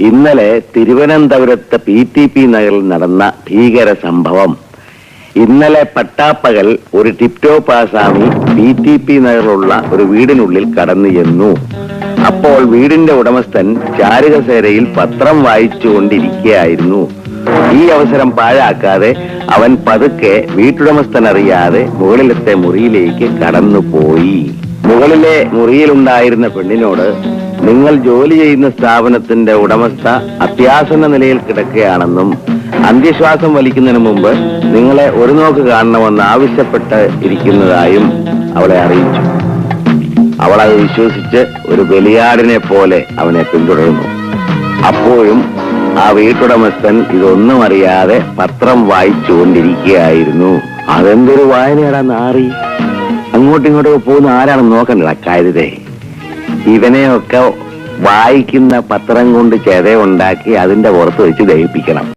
ഇന്നലെ തിരുവനന്തപുരത്ത് PTP നഗറിൽ നടന്ന ഭീകര സംഭവം. ഇന്നലെ പട്ടാപ്പകൽ ഒരു ടിപ്ടോപ്പ് ആസാമി PTP നഗറിലുള്ള ഒരു വീടിനുള്ളിൽ കടന്നു ചെന്നു. അപ്പോൾ വീടിന്റെ ഉടമസ്ഥൻ ചാരുകസേരയിൽ പത്രം വായിച്ചുകൊണ്ടിരിക്കുകയായിരുന്നു. ഈ അവസരം പാഴാക്കാതെ അവൻ പതുക്കെ വീട്ടുടമസ്ഥൻ അറിയാതെ മുകളിലത്തെ മുറിയിലേക്ക് കടന്നുപോയി. മുകളിലെ മുറിയിലുണ്ടായിരുന്ന പെണ്ണിനോട്, നിങ്ങൾ ജോലി ചെയ്യുന്ന സ്ഥാപനത്തിന്റെ ഉടമസ്ഥ അത്യാസന്ന നിലയിൽ കിടക്കുകയാണെന്നും അന്ത്യശ്വാസം വലിക്കുന്നതിന് മുമ്പ് നിങ്ങളെ ഒരു നോക്ക് കാണണമെന്ന് ആവശ്യപ്പെട്ട് ഇരിക്കുന്നതായും അവളെ അറിയിച്ചു. അവളത് വിശ്വസിച്ച് ഒരു ബലിയാടിനെ പോലെ അവനെ പിന്തുടർന്നു. അപ്പോഴും ആ വീട്ടുടമസ്ഥൻ ഇതൊന്നും അറിയാതെ പത്രം വായിച്ചുകൊണ്ടിരിക്കുകയായിരുന്നു. അതെന്തൊരു വായനയാടാ നാറി! അങ്ങോട്ടും ഇങ്ങോട്ടൊക്കെ പോകുന്ന ആരാണെന്ന് നോക്കണ്ട കാര്യതേ. ഇവനെയൊക്കെ വായിക്കുന്ന പത്രം കൊണ്ട് ചെതയുണ്ടാക്കി അതിന്റെ പുറത്ത് വെച്ച് ദഹിപ്പിക്കണം.